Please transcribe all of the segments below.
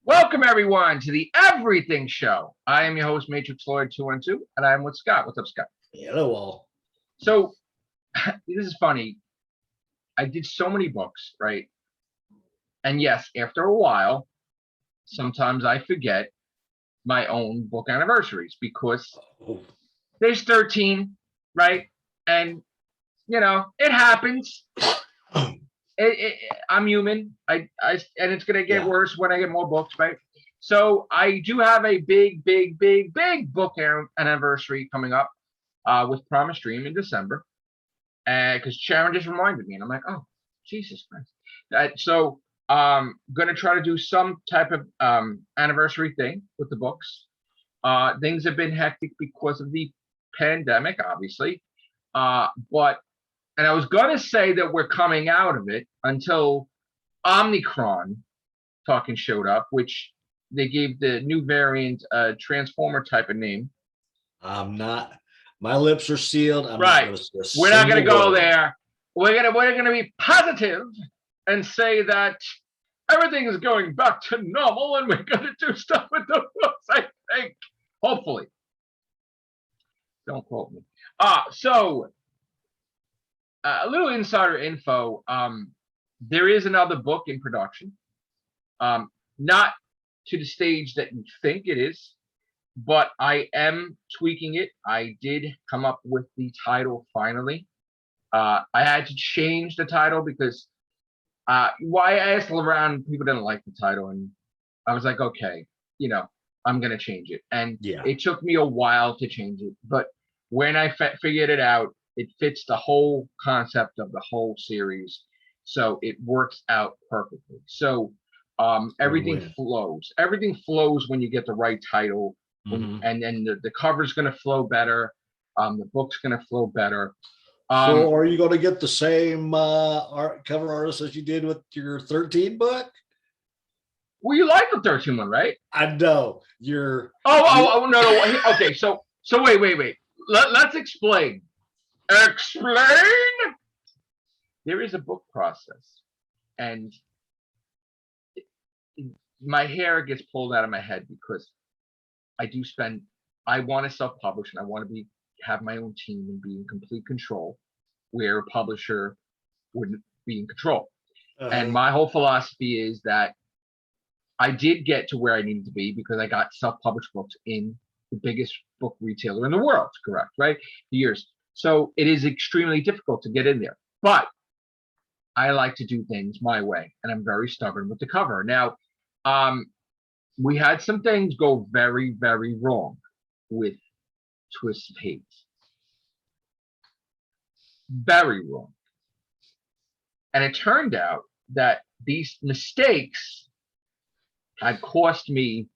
Welcome everyone to the Everything Show. I am your host, Matrix Lloyd 212, and I am with Scott. What's up, Scott? Hello, all. So this is funny. I did so many books, right? And yes, after a while, sometimes I forget my own book anniversaries because Oh, there's 13, right? And it happens. I'm human. And it's gonna get yeah. worse when I get more books, right? So I do have a big book anniversary coming up with Promise Dream in December, because Sharon just reminded me, and I'm like, oh, Jesus Christ. So gonna try to do some type of anniversary thing with the books. Things have been hectic because of the pandemic, obviously, but. And I was going to say that we're coming out of it until Omicron talking showed up, which they gave the new variant a transformer type of name. I'm not. My lips are sealed. I'm Right. not going to say a We're not going to go word. there. We're gonna be positive and say that everything is going back to normal, and we're going to do stuff with the books. I think, hopefully. Don't quote me. So a little insider info. There is another book in production. Not to the stage that you think it is, but I am tweaking it. I did come up with the title finally. I had to change the title because why I asked around, people didn't like the title, and I was like, okay, I'm gonna change it. And Yeah. it took me a while to change it, but when I figured it out, it fits the whole concept of the whole series, so it works out perfectly. So everything flows. Everything flows when you get the right title, and then the cover's going to flow better. The book's going to flow better. So, are you going to get the same cover artist as you did with your 13 book? Well, you like the 13 one, right? I know you're. No. Okay, so wait. Let's explain. Explain. There is a book process, and my hair gets pulled out of my head because I want to self-publish, and I want to have my own team and be in complete control, where a publisher wouldn't be in control. And my whole philosophy is that I did get to where I needed to be because I got self-published books in the biggest book retailer in the world, correct, right? Years. So it is extremely difficult to get in there. But I like to do things my way, and I'm very stubborn with the cover. Now, we had some things go very, very wrong with Twist of Hate. Very wrong. And it turned out that these mistakes had cost me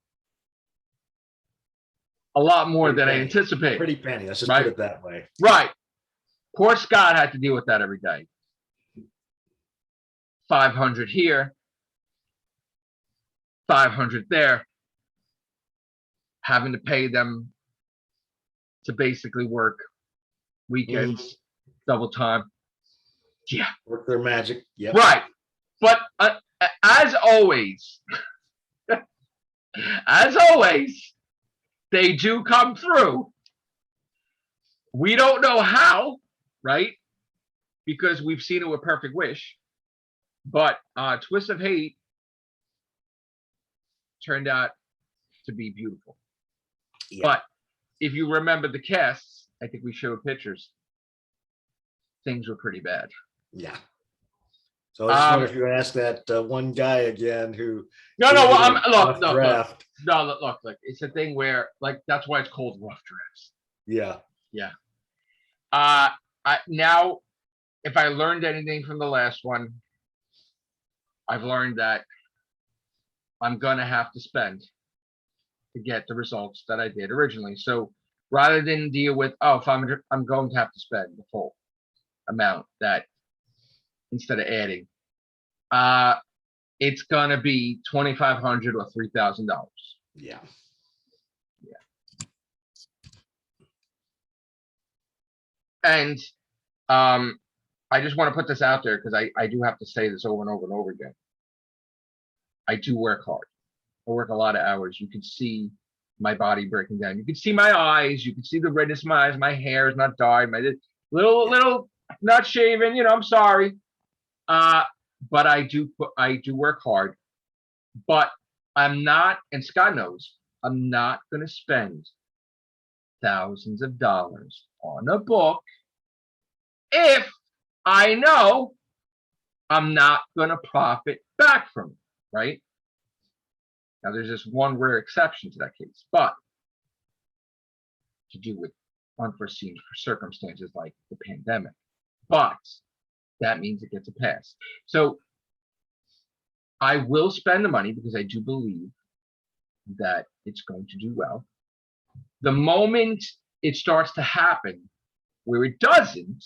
a lot more than I anticipated. Pretty penny. Let's just put it that way. Right. Poor Scott had to deal with that every day. 500 here, 500 there, having to pay them to basically work weekends, double time. Yeah. Work their magic. Yeah. Right. But as always, they do come through. We don't know how, right? Because we've seen it with Perfect Wish. But Twist of Hate turned out to be beautiful. Yeah. But if you remember the casts, I think we showed pictures. Things were pretty bad. Yeah. So I just wonder if you ask that one guy again who. Look. It's a thing where, that's why it's called rough drafts. Yeah. Yeah. Now, if I learned anything from the last one, I've learned that I'm gonna have to spend to get the results that I did originally. So rather than deal with, if I'm going to have to spend the full amount that instead of adding, it's gonna be $2,500 or $3,000. Yeah. And I just want to put this out there because I do have to say this over and over and over again. I do work hard. I work a lot of hours. You can see my body breaking down. You can see my eyes. You can see the redness in my eyes. My hair is not dyed. My little not shaven. I'm sorry. But I do work hard. But I'm not, and Scott knows, I'm not going to spend thousands of dollars on a book if I know I'm not going to profit back from it, right? Now, there's just one rare exception to that case, but to do with unforeseen circumstances like the pandemic. But that means it gets a pass. So I will spend the money because I do believe that it's going to do well. The moment it starts to happen where it doesn't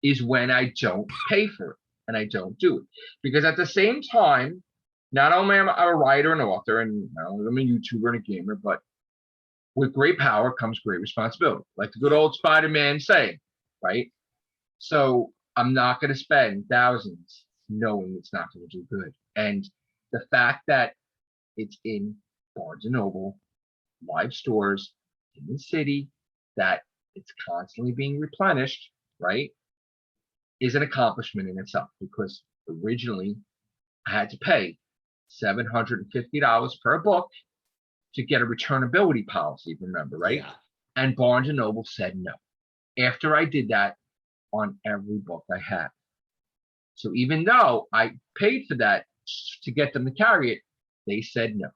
is when I don't pay for it and I don't do it. Because at the same time, not only am I a writer and author, and I'm a YouTuber and a gamer, but with great power comes great responsibility, like the good old Spider-Man saying, right? So I'm not going to spend thousands knowing it's not going to do good. And the fact that it's in Barnes & Noble, live stores in the city, that it's constantly being replenished, right, is an accomplishment in itself, because originally I had to pay $750 per book to get a returnability policy, remember, right? Yeah. And Barnes & Noble said no. After I did that on every book I had. So even though I paid for that to get them to carry it, they said no.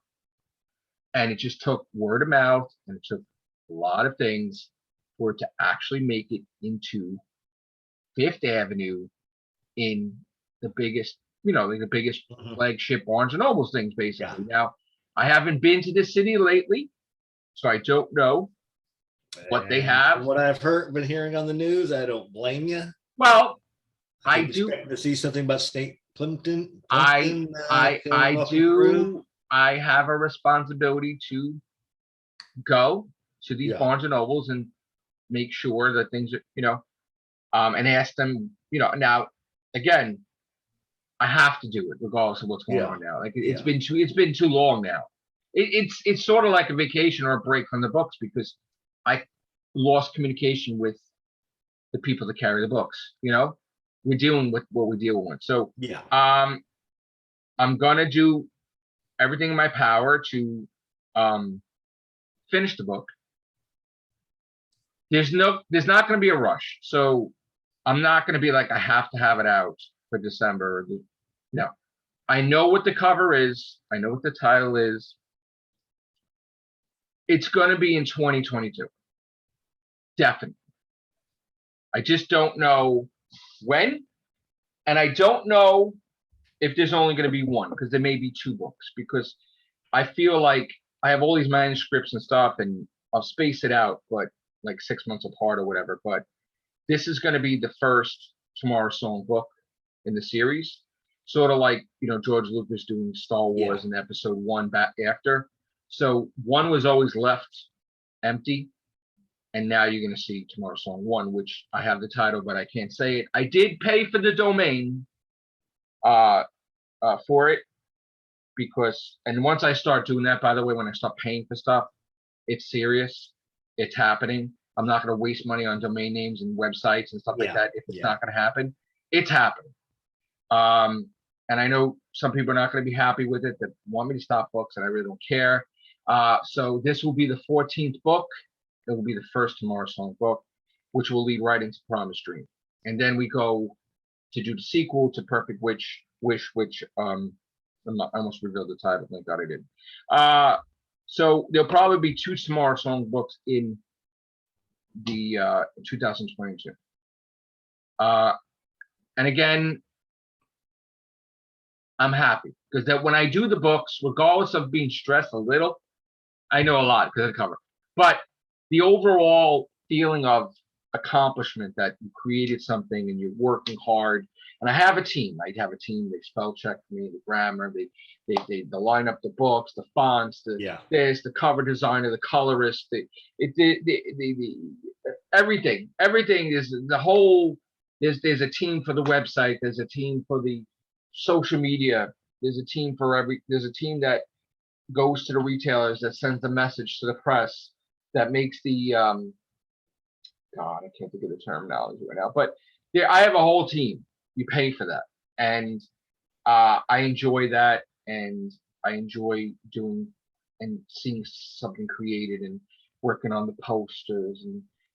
And it just took word of mouth, and it took a lot of things for it to actually make it into Fifth Avenue in the biggest, like the biggest flagship Barnes & Noble's things, basically. Yeah. Now, I haven't been to this city lately, so I don't know what they have. From what I've been hearing on the news, I don't blame you. Well, I think do expecting to see something about State Plimpton. I do. I have a responsibility to go to these Barnes & Nobles and make sure that things are, and ask them, now, again, I have to do it regardless of what's going on now. Like it's been too long now. It's sort of like a vacation or a break from the books, because I lost communication with the people that carry the books. We're dealing with what we're dealing with. So I'm gonna do everything in my power to finish the book. There's not going to be a rush, so I'm not going to be like, I have to have it out for December. No, I know what the cover is. I know what the title is. It's going to be in 2022. Definitely. I just don't know when, and I don't know if there's only going to be one, because there may be two books, because I feel like I have all these manuscripts and stuff, and I'll space it out, but like 6 months apart or whatever. But this is going to be the first Tomorrow's Song book in the series, sort of like George Lucas doing Star Wars in episode 1 back after. So 1 was always left empty, and now you're going to see Tomorrow's Song 1, which I have the title, but I can't say it. I did pay for the domain for it, because, and once I start doing that, by the way, when I start paying for stuff, it's serious. It's happening. I'm not going to waste money on domain names and websites and stuff like that if it's not going to happen. It's happening. And I know some people are not going to be happy with it, that want me to stop books, and I really don't care. So this will be the 14th book. It will be the first Tomorrow's Song book, which will lead right into Promise Dream. And then we go to do the sequel to Perfect Wish, which I almost revealed the title. Thank God I didn't. So there'll probably be 2 Tomorrow's Song books in the 2022. And again, I'm happy, because that when I do the books, regardless of being stressed a little, I know a lot because of the cover, but the overall feeling of accomplishment, that you created something and you're working hard. And I have a team. I have a team. They spell check for me, the grammar, they line up the books, the fonts, the cover designer, the colorist, everything. Everything is the whole. There's a team for the website. There's a team for the social media. There's a team for there's a team that goes to the retailers, that sends the message to the press, that makes the God, I can't think of the terminology right now, but yeah, I have a whole team. You pay for that, and I enjoy that, and I enjoy doing and seeing something created and working on the posters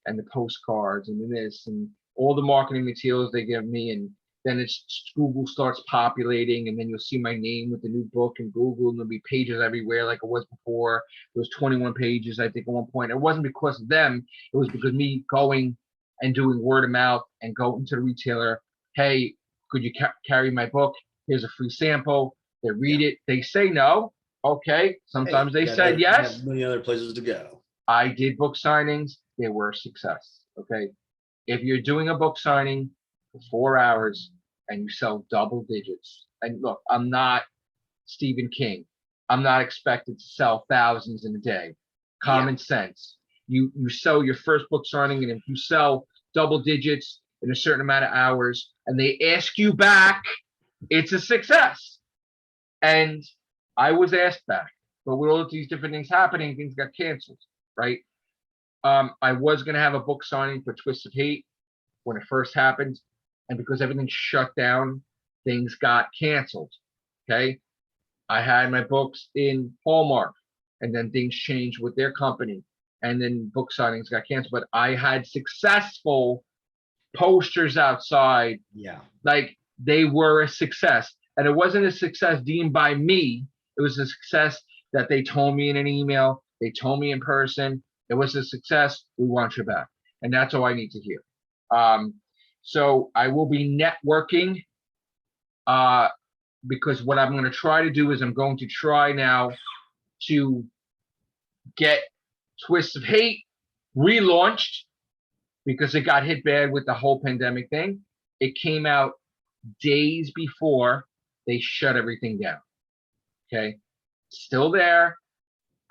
and the postcards and this and all the marketing materials they give me, and then it's Google starts populating, and then you'll see my name with the new book in Google, and there'll be pages everywhere like it was before. It was 21 pages, I think, at one point. It wasn't because of them. It was because me going and doing word of mouth and going to the retailer. Hey, could you carry my book? Here's a free sample. They read it. They say no. Okay. Sometimes they said yes. Many other places to go. I did book signings. They were a success. Okay. If you're doing a book signing for 4 hours and you sell double digits, and look, I'm not Stephen King. I'm not expected to sell thousands in a day. Common sense. You sell your first book signing, and if you sell double digits in a certain amount of hours and they ask you back, it's a success. And I was asked back, but with all of these different things happening, things got canceled, right? I was going to have a book signing for Twist of Hate when it first happened, and because everything shut down, things got canceled. Okay. I had my books in Hallmark, and then things changed with their company, and then book signings got canceled. But I had successful posters outside. Yeah. Like they were a success. And it wasn't a success deemed by me. It was a success that they told me in an email. They told me in person. It was a success. We want you back. And that's all I need to hear. So I will be networking because what I'm going to try to do is I'm going to try now to get Twist of Hate relaunched because it got hit bad with the whole pandemic thing. It came out days before they shut everything down. Okay. Still there.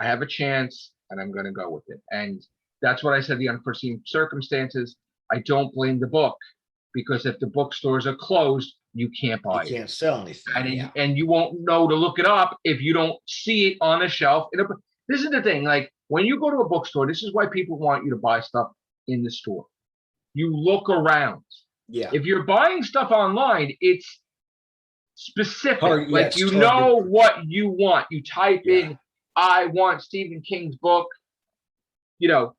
I have a chance and I'm going to go with it. And that's what I said, the unforeseen circumstances. I don't blame the book because if the bookstores are closed, you can't buy it. You can't sell anything. And you won't know to look it up if you don't see it on the shelf. This is the thing. Like when you go to a bookstore, this is why people want you to buy stuff in the store. You look around. Yeah. If you're buying stuff online, it's specific. Like you targeted. know what you want. You type in, I want Stephen King's book, you know.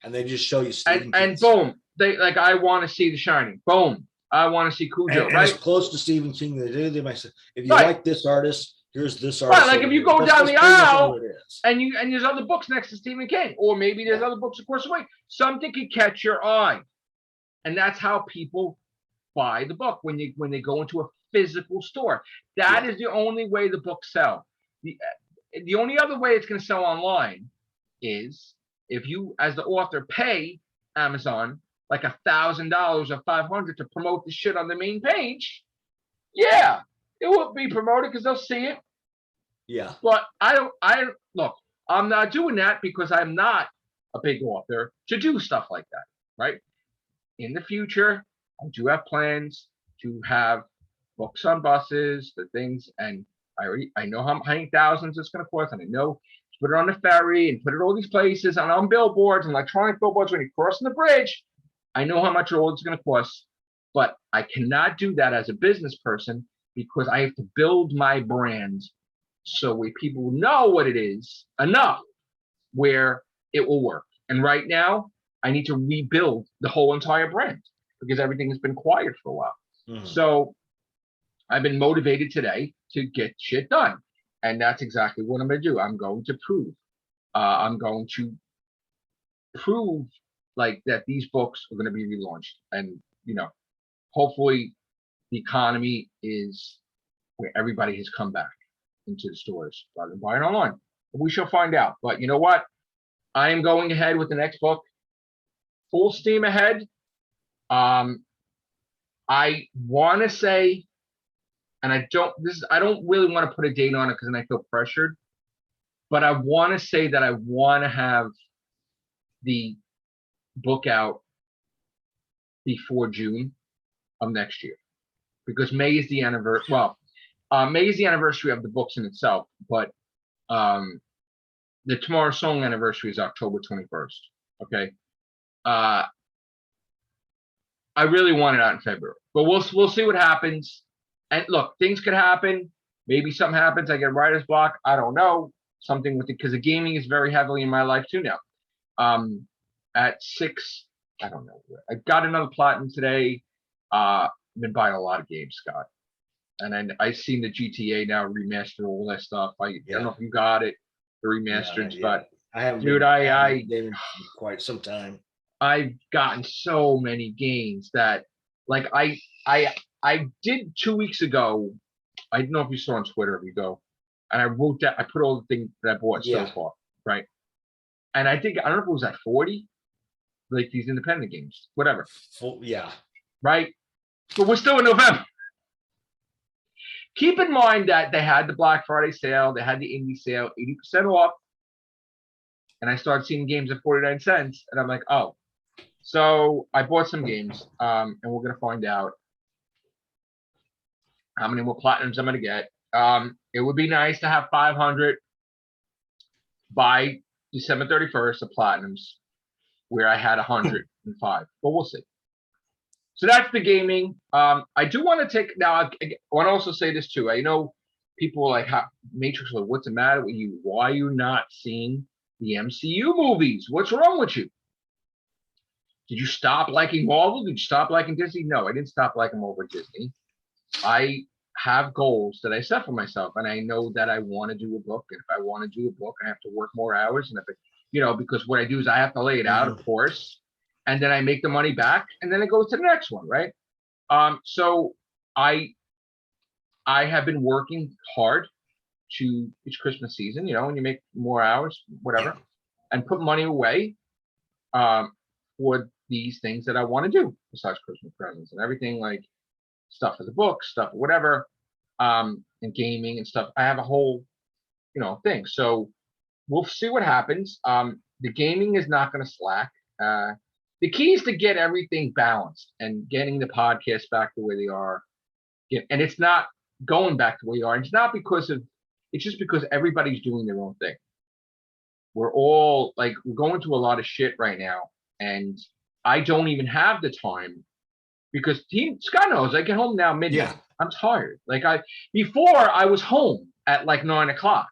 And they just show you Stephen and boom. They like, I want to see The Shining. Boom. I want to see Cujo, and right? As close to Stephen King they do, they might say, if you like this artist, here's this artist. Right, like if you go down the aisle and there's other books next to Stephen King, or maybe there's other books across the way, something could catch your eye. And that's how people buy the book when they go into a physical store. That is the only way the books sell. The only other way it's going to sell online is if you, as the author, pay Amazon like $1,000 or $500 to promote the shit on the main page. Yeah, it will be promoted because they'll see it. Yeah. But look, I'm not doing that because I'm not a big author to do stuff like that, right? In the future, I do have plans to have books on buses, the things, and I know how many thousands it's going to cost, and I know to put it on the ferry and put it all these places and on billboards and electronic billboards when you're crossing the bridge. I know how much all it's going to cost, but I cannot do that as a business person because I have to build my brand so we people know what it is enough where it will work. And right now, I need to rebuild the whole entire brand because everything has been quiet for a while. Mm-hmm. So I've been motivated today to get shit done. And that's exactly what I'm going to do. I'm going to prove like that these books are going to be relaunched. And, you know, hopefully the economy is where everybody has come back into the stores rather than buying online. We shall find out. But you know what? I am going ahead with the next book. Full steam ahead. I want to say, and I don't really want to put a date on it because then I feel pressured, but I want to say that I want to have the book out before June of next year because May is the anniversary. Well, May is the anniversary of the books in itself, but The Tomorrow Song anniversary is October 21st. Okay. I really want it out in February, but we'll see what happens. And look, things could happen. Maybe something happens. I get writer's block. I don't know. Something with it, because the gaming is very heavily in my life too now. At 6, I don't know. I got another platinum today. I've been buying a lot of games, Scott. And then I seen the GTA now remastered, all that stuff. I don't know if you got it, the remastered, but I haven't dude, been gaming for quite some time. I've gotten so many games that, like, I did 2 weeks ago. I don't know if you saw on Twitter, if you go, and I wrote that, I put all the things that I bought so far, right? And I think, I don't know if it was at 40, like these independent games, whatever. Yeah. Right? But we're still in November. Keep in mind that they had the Black Friday sale, they had the indie sale, 80% off. And I started seeing games at 49 cents, and I'm like, oh. So I bought some games, and we're gonna find out how many more platinums I'm gonna get. It would be nice to have 500 by December 31st of platinums, where I had 105, but we'll see. So that's the gaming. I do want to take, now I want to also say this too. I know people are like, Matrix, what's the matter with you? Why are you not seeing the MCU movies? What's wrong with you? Did you stop liking Marvel? Did you stop liking Disney? No, I didn't stop liking Marvel or Disney. I have goals that I set for myself, and I know that I want to do a book. And if I want to do a book, I have to work more hours. And if it, because what I do is I have to lay it out, of course, and then I make the money back, and then it goes to the next one, right? So I have been working hard it's Christmas season, when you make more hours, whatever, and put money away for these things that I want to do besides Christmas presents and everything, like stuff for the book, stuff, whatever, and gaming and stuff. I have a whole, thing. So we'll see what happens. The gaming is not going to slack. The key is to get everything balanced and getting the podcast back the way they are. And it's not going back to where you are. It's not it's just because everybody's doing their own thing. We're all we're going through a lot of shit right now. And I don't even have the time because Scott knows I get home now midnight. Yeah. I'm tired. Before I was home at 9 o'clock.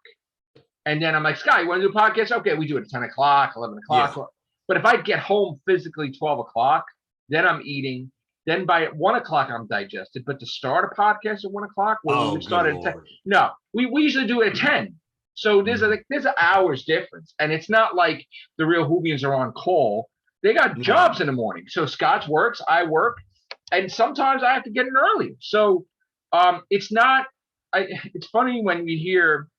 And then I'm like, Scott, you want to do a podcast? Okay, we do it at 10 o'clock, 11 o'clock. Yeah. But if I get home physically 12 o'clock, then I'm eating. Then by 1 o'clock, I'm digested. But to start a podcast at 1 o'clock, when we start at 10, no, we usually do it at 10. So there's an hour's difference. And it's not like the real Whovians are on call. They got jobs in the morning. So Scott works, I work, and sometimes I have to get in early. So it's funny when you hear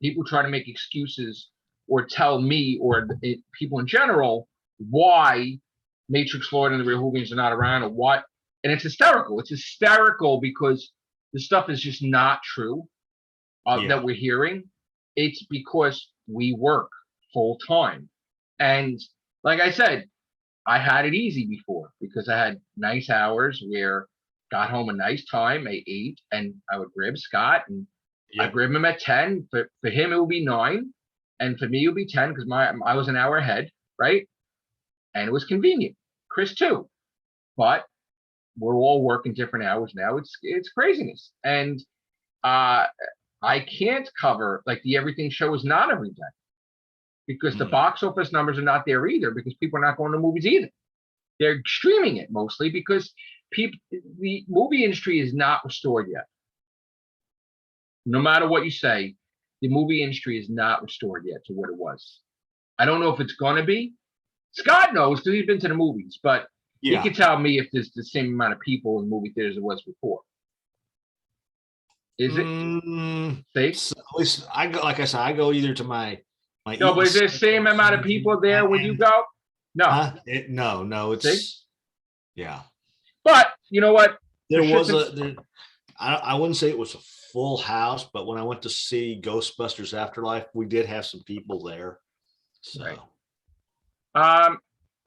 people try to make excuses or tell me or people in general why Matrix Floyd and the Real Whovians are not around or what. And it's hysterical. It's hysterical because the stuff is just not true that we're hearing. It's because we work full time. And like I said, I had it easy before because I had nice hours where got home a nice time. I ate and I would grab Scott and I'd grab him at 10. For him, it would be 9. And for me, it would be 10 because I was an hour ahead, right? And it was convenient. Chris too. But we're all working different hours now. It's craziness. And I can't cover, the Everything show is not every day. Because the box office numbers are not there either because people are not going to movies either. They're streaming it mostly because the movie industry is not restored yet. No matter what you say, the movie industry is not restored yet to what it was. I don't know if it's going to be. Scott knows because he's been to the movies, but he can tell me if there's the same amount of people in movie theaters as it was before. Is it? So at least I go, like I said, I go either to my no, but is there the same amount of people there when you go? No. No, it's yeah. But you know what? I wouldn't say it was a full house, but when I went to see Ghostbusters Afterlife, we did have some people there. So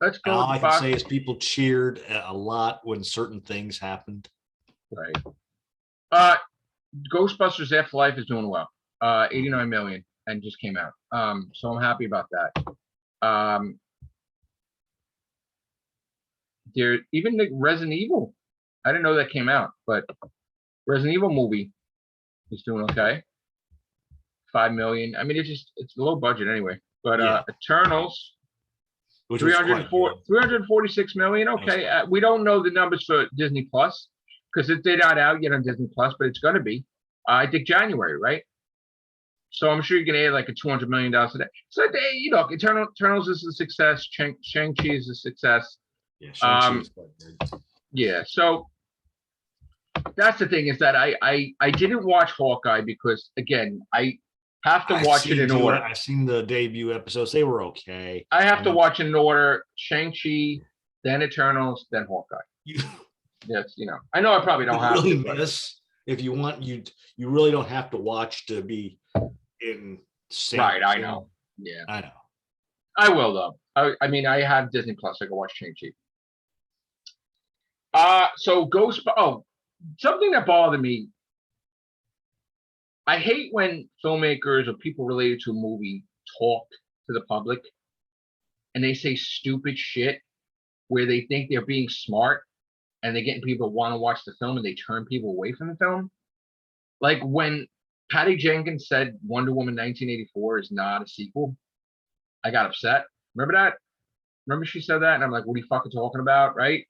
let's go. All I can say is people cheered a lot when certain things happened. Right. Ghostbusters Afterlife is doing well. 89 million. and just came out. So I'm happy about that. There even the Resident Evil. I didn't know that came out, but Resident Evil movie is doing okay. 5 million. I mean, it's low budget anyway. But Yeah. Eternals, Which was quite good. 346 million. Okay, we don't know the numbers for Disney Plus because they're not out yet on Disney Plus, but it's going to be. I think January, right? So I'm sure you can add like a $200 million to that. So Eternals is a success. Shang-Chi is a success. Yeah, Shang-Chi is quite good. Yeah, so that's the thing is that I didn't watch Hawkeye because again I have to watch it in order. I've seen the debut episodes; they were okay. I have to watch in order: Shang-Chi, then Eternals, then Hawkeye. Yes, I know I probably don't have really to. Miss, if you want, you really don't have to watch to be in sync. Right, I know. Yeah, I know. I will though. I mean, I have Disney Plus. I can watch Shang-Chi. So something that bothered me. I hate when filmmakers or people related to a movie talk to the public and they say stupid shit where they think they're being smart and they're getting people to want to watch the film and they turn people away from the film. Like when Patty Jenkins said Wonder Woman 1984 is not a sequel, I got upset. Remember that? Remember she said that? And I'm like, what are you fucking talking about, right?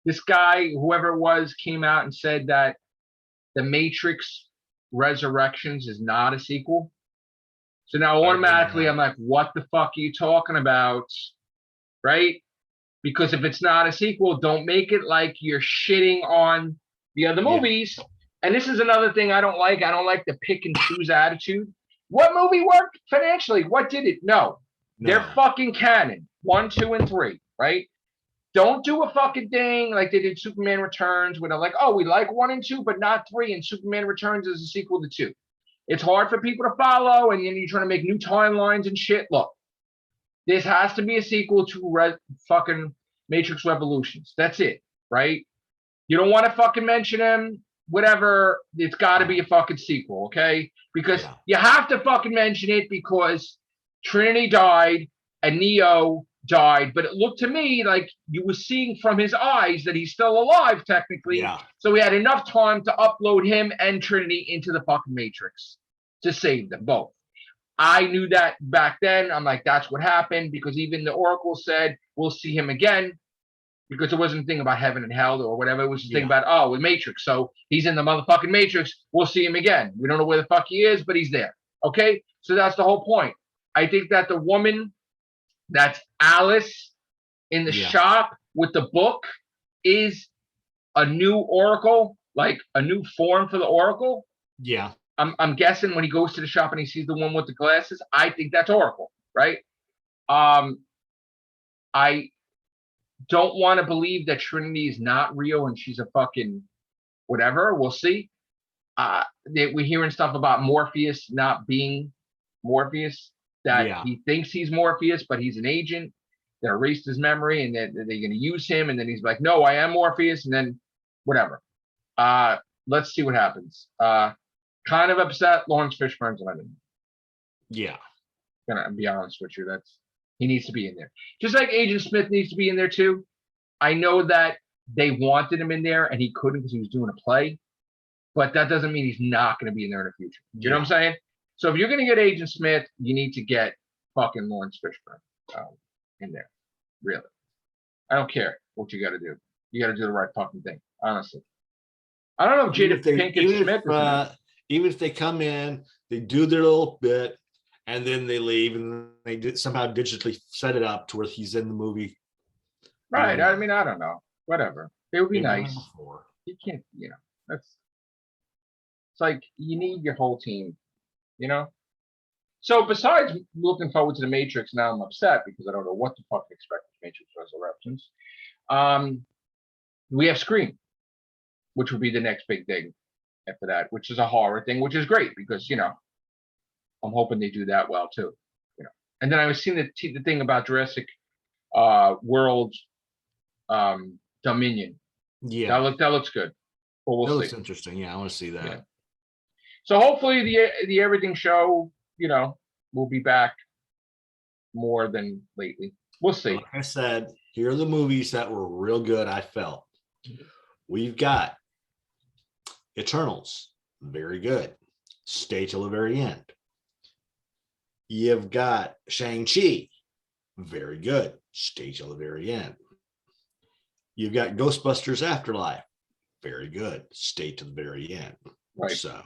This guy, whoever it was, came out and said that The Matrix Resurrections is not a sequel. So now automatically I'm like, what the fuck are you talking about? Right? Because if it's not a sequel, don't make it like you're shitting on the other movies. And this is another thing I don't like. I don't like the pick and choose attitude. What movie worked financially? What did it? No. They're fucking canon. 1, 2, and 3, right? Don't do a fucking thing like they did Superman Returns where they're like, oh, we like 1 and 2, but not 3, and Superman Returns is a sequel to 2. It's hard for people to follow, and then you're trying to make new timelines and shit. Look, this has to be a sequel to fucking Matrix Revolutions. That's it, right? You don't want to fucking mention him, whatever. It's got to be a fucking sequel, okay? Because you have to fucking mention it because Trinity died and Neo died, but it looked to me like you were seeing from his eyes that he's still alive technically. So we had enough time to upload him and Trinity into the fucking Matrix to save them both. I knew that back then. I'm like, that's what happened because even the Oracle said we'll see him again because it wasn't a thing about heaven and hell or whatever. It was a thing about, with Matrix. So he's in the motherfucking Matrix. We'll see him again. We don't know where the fuck he is, but he's there. Okay. So that's the whole point. I think that the woman that's Alice in the shop with the book is a new Oracle, like a new form for the Oracle. Yeah. I'm guessing when he goes to the shop and he sees the one with the glasses, I think that's Oracle, right? I don't want to believe that Trinity is not real and she's a fucking whatever. We'll see. We're hearing stuff about Morpheus not being Morpheus. That he thinks he's Morpheus, but he's an agent. They erased his memory, and they're going to use him. And then he's like, "No, I am Morpheus." And then, whatever. Let's see what happens. Kind of upset. Lawrence Fishburne's Lemon. Yeah, Gonna be honest with you. He needs to be in there. Just like Agent Smith needs to be in there too. I know that they wanted him in there, and he couldn't because he was doing a play. But that doesn't mean he's not going to be in there in the future. You know what I'm saying? So if you're going to get Agent Smith, you need to get fucking Lawrence Fishburne in there. Really. I don't care what you got to do. You got to do the right fucking thing, honestly. I don't know if Jada Pinkett Smith even if they come in, they do their little bit, and then they leave, and they somehow digitally set it up to where he's in the movie. Right. I mean, I don't know. Whatever. It would be nice. You can't, it's like you need your whole team. So besides looking forward to the Matrix, now I'm upset because I don't know what the fuck to expect with Matrix Resurrections. We have Scream, which would be the next big thing after that, which is a horror thing, which is great because I'm hoping they do that well too. And then I was seeing the thing about Jurassic World Dominion. Yeah, that looks good. But we'll see. Looks interesting. Yeah, I want to see that. Yeah. So hopefully the Everything show we'll be back more than lately. We'll see. Like I said, here are the movies that were real good. I felt we've got Eternals, very good. Stay till the very end. You've got Shang-Chi, very good. Stay till the very end. You've got Ghostbusters Afterlife, very good. Stay to the very end. Right. So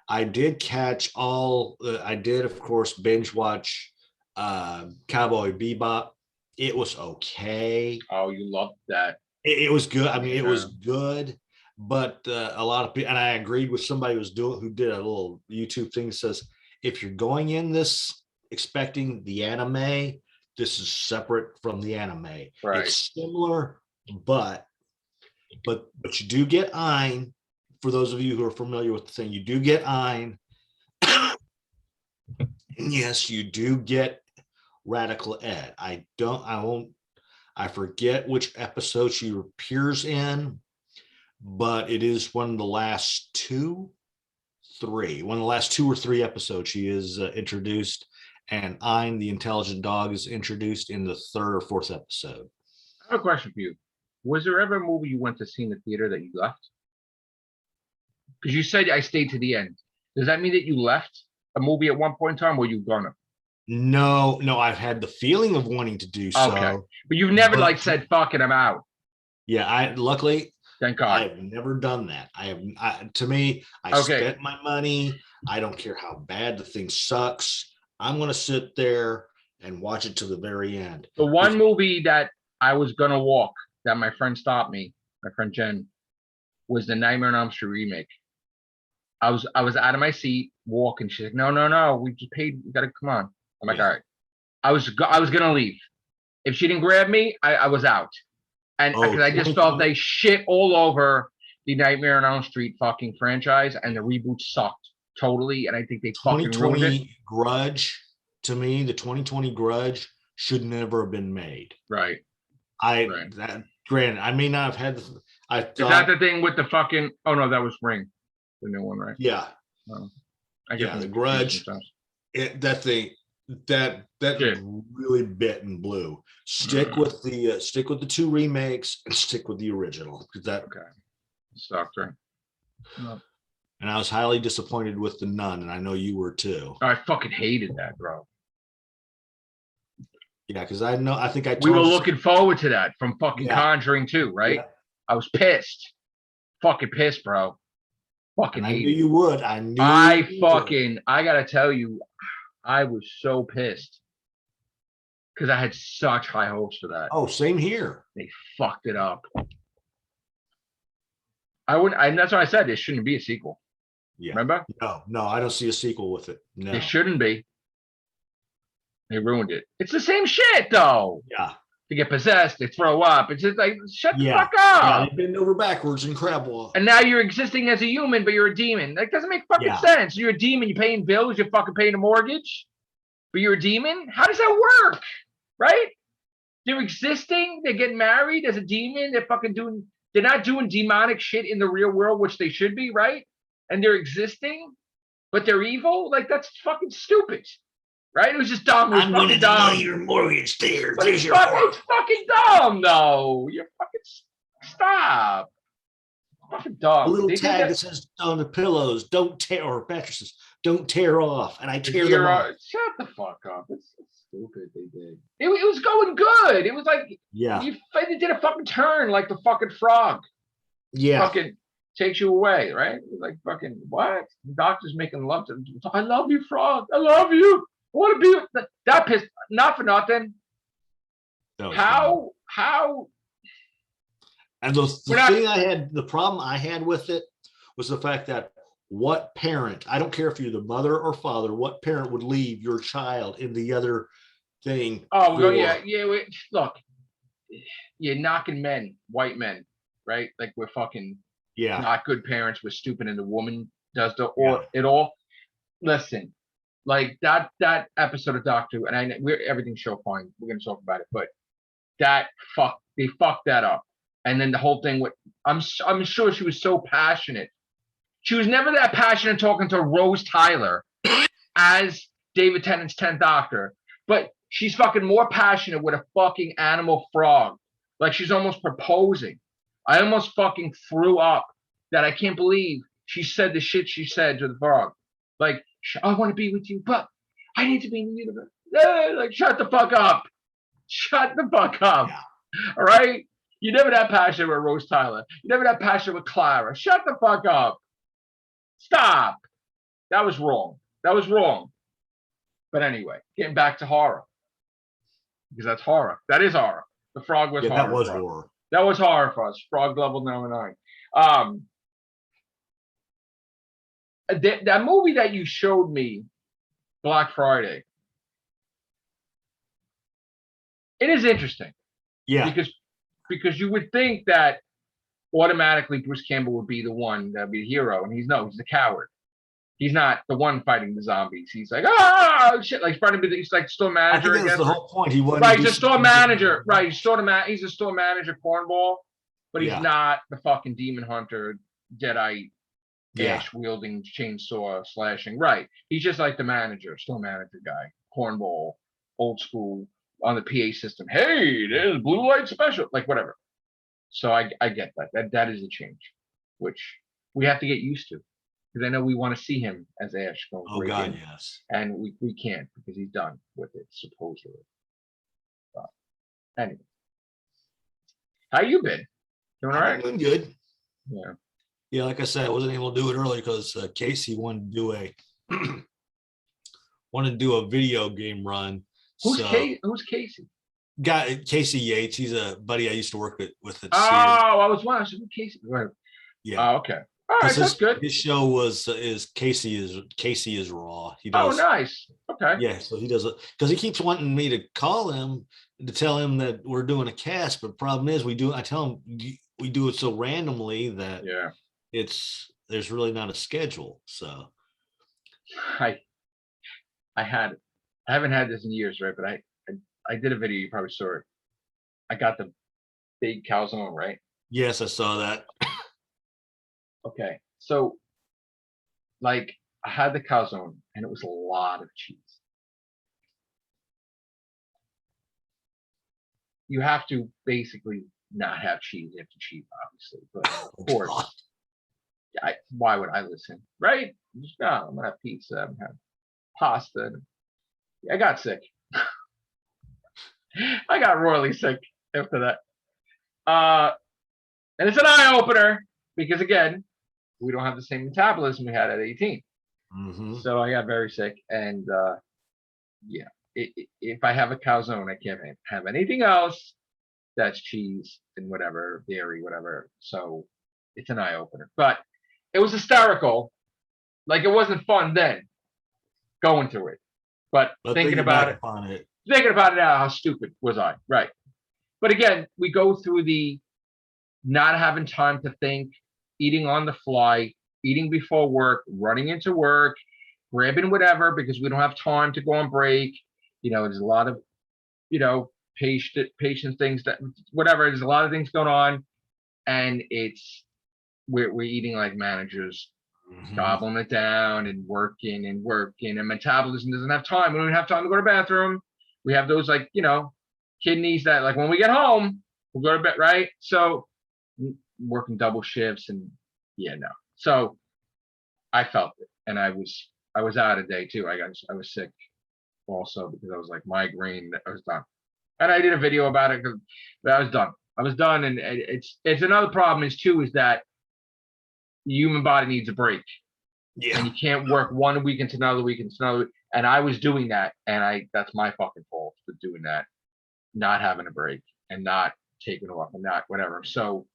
I did catch I did, of course, binge watch Cowboy Bebop. It was okay. Oh, you loved that. It was good. I mean, it was good, but a lot of people, and I agreed with somebody who did a little YouTube thing that says, if you're going in this expecting the anime, this is separate from the anime. Right. It's similar, but you do get Ein. For those of you who are familiar with the thing, you do get Ein. Yes, you do get Radical Ed. I forget which episode she appears in, but it is one of the last two or three episodes she is introduced, and Ein, the intelligent dog, is introduced in the third or fourth episode. I have a question for you. Was there ever a movie you went to see in the theater that you left? Because you said I stayed to the end. Does that mean that you left a movie at one point in time, or you gonna? No, I've had the feeling of wanting to do so. Okay. But you've never said, fuck it, I'm out. Yeah, luckily, thank God. I've never done that. I spent my money. I don't care how bad the thing sucks. I'm going to sit there and watch it to the very end. The one movie that I was going to walk, that my friend stopped me, my friend Jen, was the Nightmare on Elm Street remake. I was out of my seat walking. She's like, no, we just paid. You got to come on. I'm like, all right. I was going to leave. If she didn't grab me, I was out. And because I just felt they shit all over the Nightmare on Elm Street fucking franchise, and the reboot sucked totally. And I think they fucking ruined it. Grudge, to me, the 2020 Grudge should never have been made. Right. Granted, I may not have had is that the thing with the fucking? Oh no, that was Ring, the new one, right? Yeah. The Grudge. That thing. That really bit and blew. Stick with the two remakes and stick with the original, because that sucked, right? No. And I was highly disappointed with The Nun, and I know you were too. I fucking hated that, bro. Yeah, because I think we were looking forward to that from fucking Conjuring 2, right? Yeah. I was pissed, fucking pissed, bro. Fucking I knew you would. I gotta tell you, I was so pissed because I had such high hopes for that. Oh, same here. They fucked it up. And that's why I said there shouldn't be a sequel. Yeah. Remember? No, I don't see a sequel with it. No. There shouldn't be. They ruined it. It's the same shit, though. Yeah. They get possessed, they throw up. It's just like, shut the fuck up. Yeah, they bend over backwards and crab walk. And now you're existing as a human, but you're a demon. That doesn't make fucking sense. You're a demon, you're paying bills, you're fucking paying a mortgage, but you're a demon? How does that work? Right? They're existing, they're getting married as a demon, they're not doing demonic shit in the real world, which they should be, right? And they're existing, but they're evil? Like, that's fucking stupid. Right? It was just dumb. It was fucking dumb. Your mortgage there. It's fucking dumb, though. You're fucking stop. Fucking dumb. A little tag that says on the pillows, don't tear, or mattresses, don't tear off. And I tear them off. Shut the fuck up. It's stupid. They did. It was going good. It was like, they did a fucking turn like the fucking frog. Yeah. Fucking takes you away, right? Like fucking what? The doctor's making love to them. I love you, frog. I love you. I want to be that pissed. Not for nothing. How? And the problem I had with it was the fact that what parent, I don't care if you're the mother or father, what parent would leave your child in the other thing? Oh, look, you're knocking men, white men, right? Like we're fucking not good parents. We're stupid, and the woman does it all. Listen. Like that episode of Doctor, and everything's so fine. We're gonna talk about it, but they fucked that up. And then the whole thing with I'm sure she was so passionate. She was never that passionate talking to Rose Tyler as David Tennant's 10th Doctor, but she's fucking more passionate with a fucking animal frog. Like she's almost proposing. I almost fucking threw up that I can't believe she said the shit she said to the frog. Like, I want to be with you, but I need to be in the universe. Like, shut the fuck up. Shut the fuck up. Yeah. All right? You never that passionate with Rose Tyler. You never that passionate with Clara. Shut the fuck up. Stop. That was wrong. That was wrong. But anyway, getting back to horror. Because that's horror. That is horror. The frog was Yeah, horror. that was for us. horror. That was horror for us. Frog level 99. That movie that you showed me, Black Friday, it is interesting. Yeah. Because you would think that automatically Bruce Campbell would be the one that would be the hero, and he's the coward. He's not the one fighting the zombies. He's like, shit, like he's like store manager. I think that's the whole point. He wanted right, he's a store manager. Right, he's a store manager, cornball, but he's not the fucking demon hunter, Deadite, ash wielding, chainsaw slashing. Right, he's just like the manager, store manager guy, cornball, old school on the PA system. Hey, there's blue light special, like whatever. So I get that. That is a change, which we have to get used to. Because I know we want to see him as Ash going. Oh God, yes. And we can't because he's done with it supposedly. But anyway, how you been? Doing all right? Doing good. Yeah. Yeah, like I said, I wasn't able to do it earlier because Casey wanted to do a video game run. Who's Casey? Casey Yates. He's a buddy I used to work with at Sears. I was wondering Casey. Right. Yeah. Okay. All right, that's good. His show is Casey is Raw. He does. Oh, nice. Okay. Yeah, so he does it because he keeps wanting me to call him to tell him that we're doing a cast, but the problem is I tell him we do it so randomly that there's really not a schedule. So I haven't had this in years, right? But I did a video, you probably saw it. I got the big calzone, right? Yes, I saw that. Okay, so like I had the calzone and it was a lot of cheese. You have to basically not have cheese. You have to cheat, obviously, but of course, why would I listen, right? I'm gonna have pizza. I'm gonna have pasta. I got sick. I got royally sick after that. And it's an eye opener because again, we don't have the same metabolism we had at 18. Mm-hmm. So I got very sick, and if I have a calzone, I can't have anything else that's cheese and whatever, dairy, whatever. So it's an eye opener. But it was hysterical. Like it wasn't fun then going through it. But thinking about it now, how stupid was I? Right. But again, we go through the not having time to think, eating on the fly, eating before work, running into work, grabbing whatever because we don't have time to go on break. There's a lot of, patient things that whatever. There's a lot of things going on, and we're eating like managers, gobbling it down and working, and metabolism doesn't have time. We don't even have time to go to the bathroom. We have those kidneys that like when we get home, we'll go to bed, right? So working double shifts and so I felt it, and I was out a day too. I was sick also because I was like migraine. I was done, and I did a video about it but I was done, and it's another problem is that the human body needs a break. Yeah, and you can't work 1 week into another week into another week. And I was doing that, and that's my fucking fault for doing that, not having a break and not taking off and not whatever. So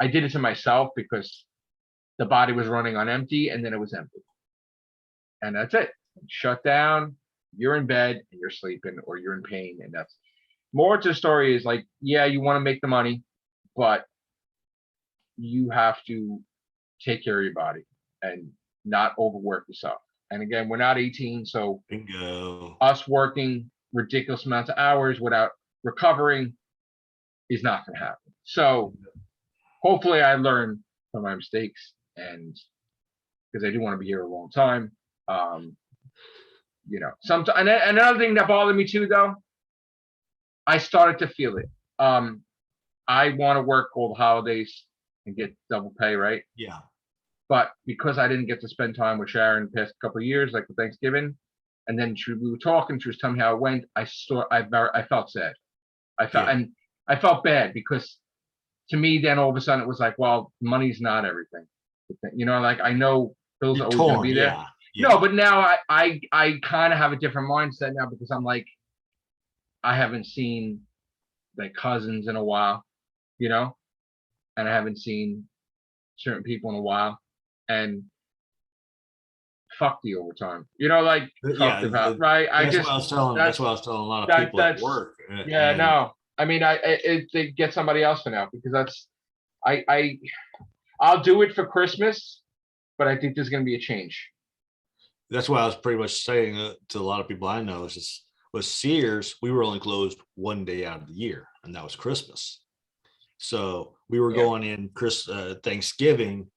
I did it to myself because the body was running on empty, and then it was empty. And that's it. Shut down, you're in bed, and you're sleeping, or you're in pain. And that's more to the story is like, yeah, you want to make the money, but you have to take care of your body and not overwork yourself. And again, we're not 18, so bingo. Us working ridiculous amounts of hours without recovering is not going to happen. So hopefully I learn from my mistakes, and because I do want to be here a long time. Sometimes, and another thing that bothered me too, though, I started to feel it. I want to work all the holidays and get double pay, right? Yeah. But because I didn't get to spend time with Sharon the past couple of years, like for Thanksgiving, and then we were talking, she was telling me how it went. I felt sad. And I felt bad because to me, then all of a sudden it was like, well, money's not everything. Like I know bills are always going to be there. Yeah. No, but now I kind of have a different mindset now because I'm like, I haven't seen like cousins in a while, and I haven't seen certain people in a while, and fuck the overtime, right? That's what I was telling a lot of people at work. No, I mean, they get somebody else for now because I'll do it for Christmas, but I think there's going to be a change. That's why I was pretty much saying to a lot of people I know is with Sears, we were only closed one day out of the year, and that was Christmas. So we were going in Thanksgiving,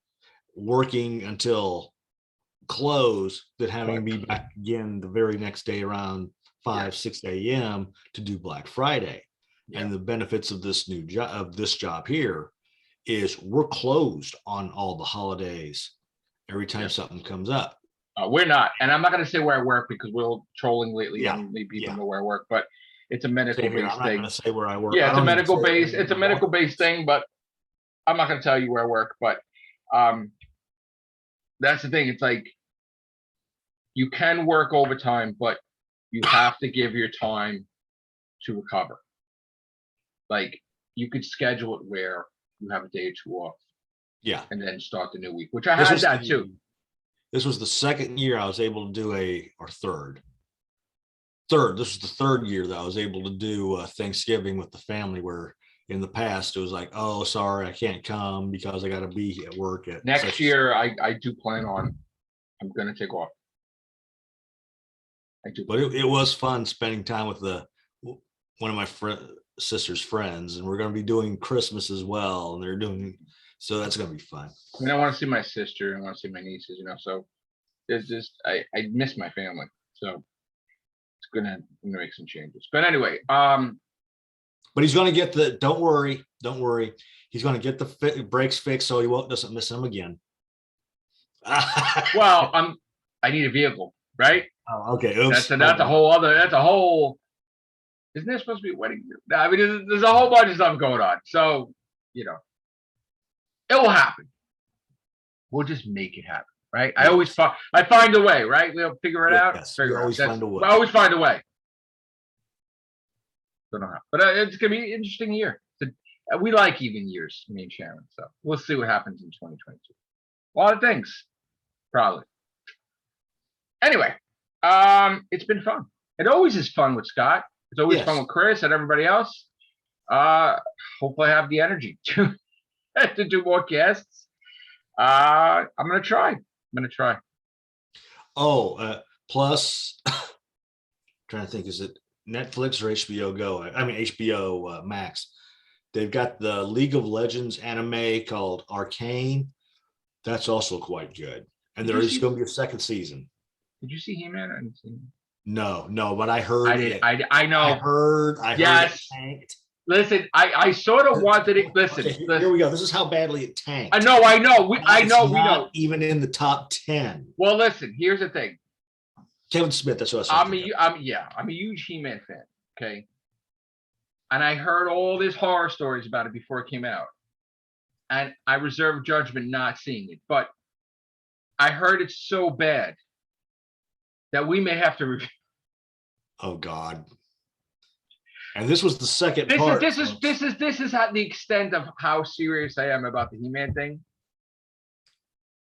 working until close, then having to be back again the very next day around 6 a.m. to do Black Friday. Yeah. And the benefits of this job here is we're closed on all the holidays every time something comes up. We're not, and I'm not going to say where I work because we're all trolling lately and people know where I work, but it's a medical based thing. I'm not going to say where I work. Yeah, it's a medical based. It's a medical based thing, but I'm not going to tell you where I work. But that's the thing. It's like you can work overtime, but you have to give your time to recover. Like you could schedule it where you have a day or two off. Yeah, and then start the new week, which I had that too. This was the second year I was able to do third. This was the third year that I was able to do Thanksgiving with the family, where in the past it was like, oh, sorry, I can't come because I got to be at work. Next year, I do plan on, I'm going to take off. I do. But it was fun spending time with one of my sister's friends, and we're going to be doing Christmas as well. And they're doing, so that's going to be fun. I mean, I want to see my sister, I want to see my nieces, so there's just, I miss my family. So it's going to make some changes. But anyway, but he's going to get don't worry. He's going to get the brakes fixed so he doesn't miss them again. Well, I need a vehicle, right? Oh, okay. Oops. That's a whole, isn't there supposed to be a wedding? I mean, there's a whole bunch of stuff going on. So, it will happen. We'll just make it happen, right? Yes. I find a way, right? We'll figure it out. Yes, I always find a way. I always find a way. Don't know how, but it's gonna be an interesting year. We like even years, me and Sharon. So we'll see what happens in 2022. A lot of things, probably. Anyway, it's been fun. It always is fun with Scott. It's always fun with Chris and everybody else. Hopefully, I have the energy to do more guests. I'm gonna try. Oh, plus, trying to think, is it Netflix or HBO Go? I mean HBO Max. They've got the League of Legends anime called Arcane. That's also quite good, and there is going to be a second season. Did you see He-Man? I didn't see him. No, but I heard. I did. I know. I heard. Yes. Heard it tanked. Listen, I sort of wanted it. Listen, here we go. This is how badly it tanked. I know. We know. Even in the top 10. Well, listen. Here's the thing. Kevin Smith. That's what I said. I'm a huge He-Man fan. Okay. And I heard all these horror stories about it before it came out, and I reserved judgment not seeing it. But I heard it's so bad that we may have to review. Oh God. And this was the second part. This is how the extent of how serious I am about the He-Man thing.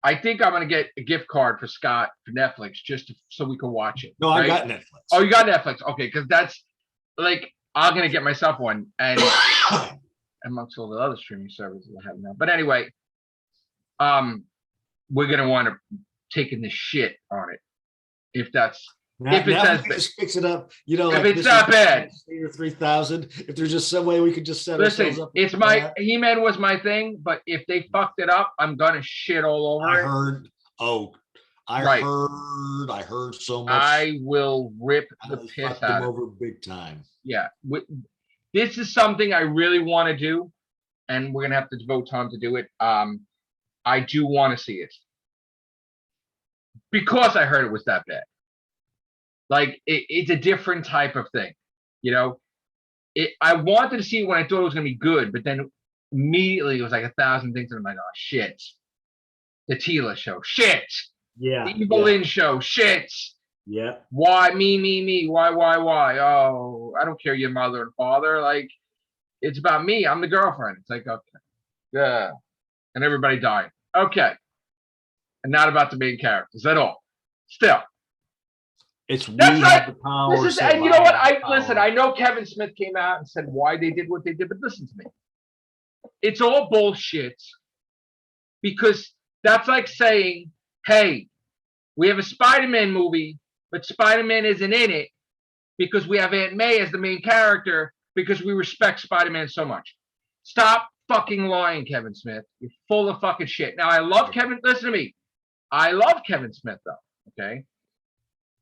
I think I'm gonna get a gift card for Scott for Netflix just so we can watch it. No, right? I got Netflix. Oh, you got Netflix? Okay, because that's like I'm gonna get myself one, and amongst all the other streaming services I have now. But anyway, we're gonna want to taking the shit on it if that's. If it says just fix it up, if like it's not bad, 3,000. If there's just some way we could just set ourselves up. It's my He-Man was my thing, but if they fucked it up, I'm gonna shit all over it. I heard. Oh, Right. I heard so much. I will rip the They piss fucked him out of it. over big time. Yeah. This is something I really want to do, and we're gonna have to devote time to do it. I do want to see it because I heard it was that bad. Like it's a different type of thing, you know. I wanted to see it when I thought it was gonna be good, but then immediately it was like 1,000 things, and I'm like, oh shit. The Tila show, shit. Yeah. The Evil Lynn show, shit. Yeah. Why me? Why? Oh, I don't care your mother and father. Like, it's about me. I'm the girlfriend. It's like, okay. Yeah. And everybody died. Okay. And not about the main characters at all. Still. It's we That's have like, the power. this is, and you know what? Listen, I know Kevin Smith came out and said why they did what they did, but listen to me. It's all bullshit. Because that's like saying, hey, we have a Spider-Man movie, but Spider-Man isn't in it because we have Aunt May as the main character because we respect Spider-Man so much. Stop fucking lying, Kevin Smith. You're full of fucking shit. Now, I love Kevin. Listen to me. I love Kevin Smith, though. Okay?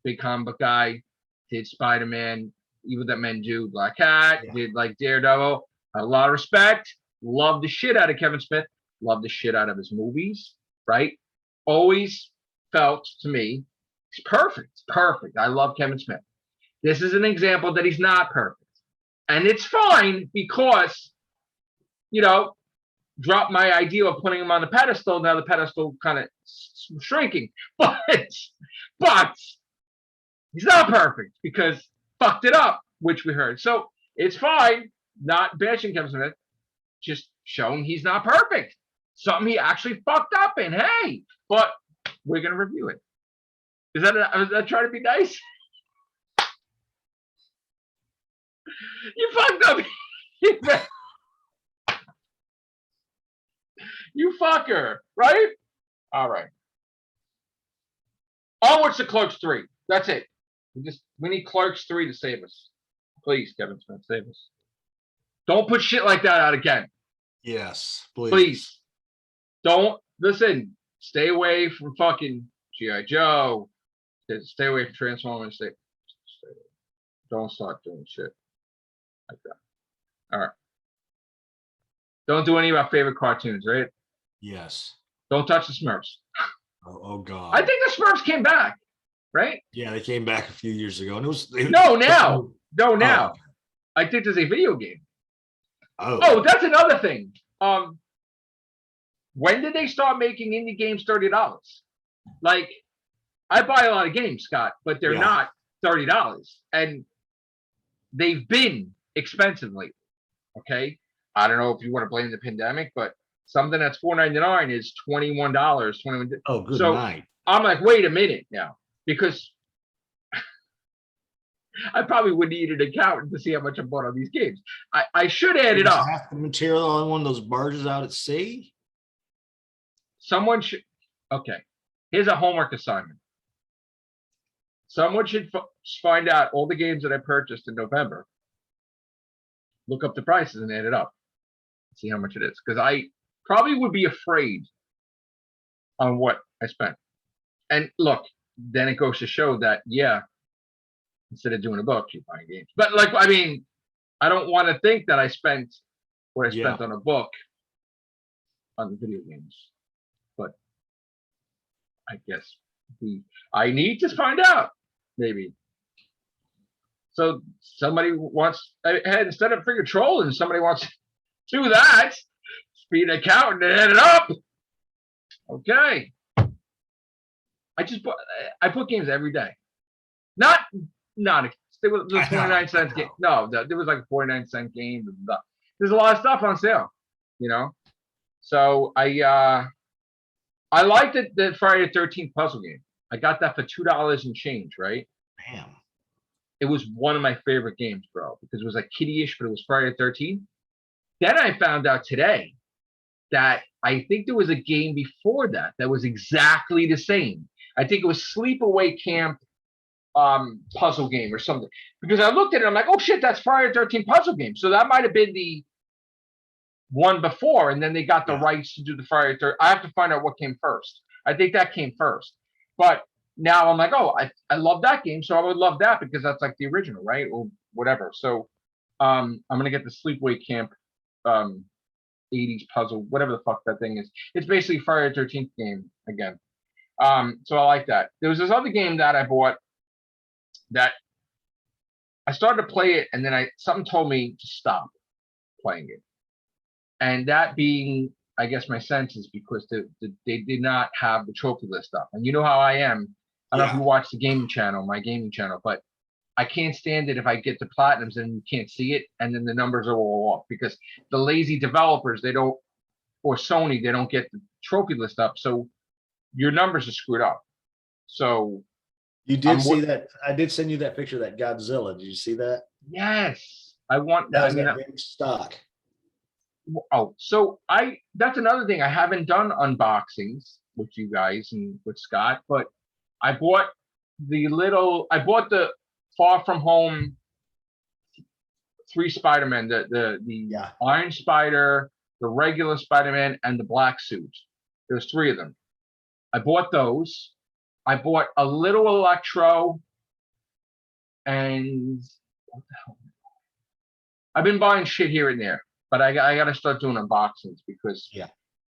Big comic book guy. Did Spider-Man, Evil That Men Do, Black Cat. Yeah. Did like Daredevil. A lot of respect. Love the shit out of Kevin Smith. Love the shit out of his movies. Right? Always felt to me, he's perfect. Perfect. I love Kevin Smith. This is an example that he's not perfect. And it's fine because, you know, drop my idea of putting him on the pedestal. Now the pedestal kind of shrinking. But he's not perfect because fucked it up, which we heard. So it's fine not bashing Kevin Smith, just showing he's not perfect. Something he actually fucked up in. Hey, but we're going to review it. Is that trying to be nice? You fucked up. You fucker, right? All right. Onwards to Clerks 3. That's it. We need Clerks 3 to save us. Please, Kevin Smith, save us. Don't put shit like that out again. Yes, please. Please. Don't listen. Stay away from fucking G.I. Joe. Stay away from Transformers. Don't start doing shit like that. All right. Don't do any of our favorite cartoons, right? Yes. Don't touch the Smurfs. Oh God. I think the Smurfs came back, right? Yeah, they came back a few years ago, and now. Oh. I think there's a video game. Oh, that's another thing. When did they start making indie games $30? Like, I buy a lot of games, Scott, but they're not $30, and they've been expensive lately. Okay, I don't know if you want to blame the pandemic, but something that's $4.99 is $21. $21. Oh, good night. I'm like, wait a minute now, because I probably would need an accountant to see how much I bought on these games. I should add it up. Half the material on one of those barges out at sea. Someone should. Okay, here's a homework assignment. Someone should find out all the games that I purchased in November. Look up the prices and add it up. See how much it is. Because I probably would be afraid on what I spent. And look, then it goes to show that, instead of doing a book, you're buying games. But like, I mean, I don't want to think that I spent what I spent on a book on the video games. But I guess I need to find out, maybe. So somebody wants, instead of freaking trolling, somebody wants to do that. Be an accountant and add it up. Okay. I put games every day. Not there was a 29-cent game. No, there was like a 49-cent game. There's a lot of stuff on sale, you know. So I liked the Friday the 13th puzzle game. I got that for $2 and change, right? Damn. It was one of my favorite games, bro, because it was like kiddie-ish, but it was Friday the 13th. Then I found out today that I think there was a game before that was exactly the same. I think it was Sleepaway Camp puzzle game or something. Because I looked at it, I'm like, oh shit, that's Friday the 13th puzzle game. So that might have been the one before, and then they got the rights to do the Friday the 13th. I have to find out what came first. I think that came first. But now I'm like, oh, I love that game, so I would love that because that's like the original, right? Or whatever. So I'm gonna get the Sleepaway Camp 80s puzzle, whatever the fuck that thing is. It's basically Friday the 13th game again. So I like that. There was this other game that I bought that I started to play it, and then something told me to stop playing it. And that being, I guess, my senses, because they did not have the trophy list up. And you know how I am. I don't know if you watch the gaming channel, my gaming channel, but I can't stand it if I get the platinums and you can't see it, and then the numbers are all off because the lazy developers, they don't, or Sony, they don't get the trophy list up, so your numbers are screwed up. So You did see that? I did send you that picture of that Godzilla. Did you see that? yes, I want That that. was that big stock. Oh, so that's another thing. I haven't done unboxings with you guys and with Scott, but I bought the Far From Home 3 Spider-Man, the Iron Spider, the regular Spider-Man, and the black suit. There's 3 of them. I bought those. I bought a little Electro, and what the hell? I've been buying shit here and there, but I got to start doing unboxings because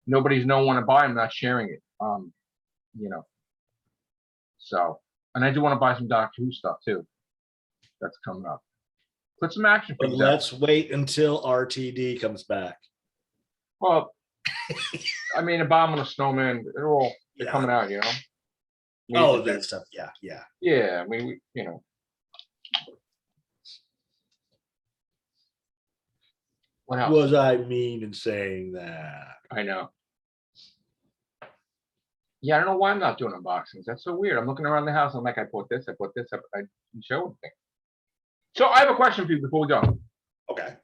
nobody's want to buy them, not sharing it. You know. So, and I do want to buy some Doctor Who stuff too. That's coming up. Put some action But figures let's wait until RTD comes back. Well, I mean, Abominable Snowman, they're coming out, you know. Oh, that stuff. Yeah. Yeah, I mean, you know. What else? Was I mean in saying that? I know. Yeah, I don't know why I'm not doing unboxings. That's so weird. I'm looking around the house. I'm like, I bought this. I show anything. So I have a question for you before we go. Okay.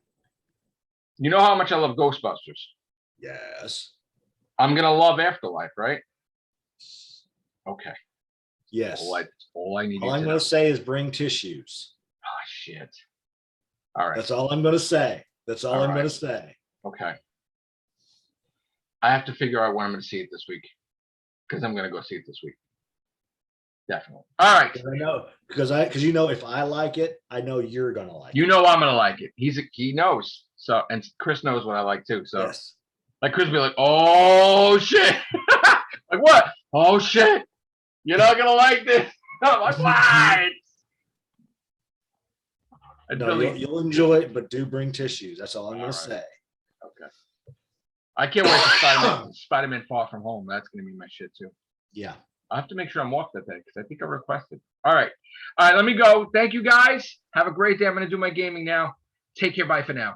You know how much I love Ghostbusters? Yes. I'm gonna love Afterlife, right? Okay. Yes. All I need. All I'm going to say is bring tissues. Oh shit. All right. That's all I'm going to say. That's all I'm going to say. Okay. I have to figure out when I'm going to see it this week, because I'm going to go see it this week. Definitely. All right. I know because you know, if I like it, I know you're going to like it. You know I'm going to like it. He knows. So, and Chris knows what I like too. So, yes. Like Chris be like, "Oh shit!" Like what? Oh shit! You're not gonna like this. I'm like, what? No, you'll enjoy it, but do bring tissues. That's all I'm going to say. Okay. I can't wait for Spider-Man Far From Home. That's going to be my shit too. Yeah. I have to make sure I'm off that day because I think I requested. All right. Let me go. Thank you guys. Have a great day. I'm going to do my gaming now. Take care. Bye for now.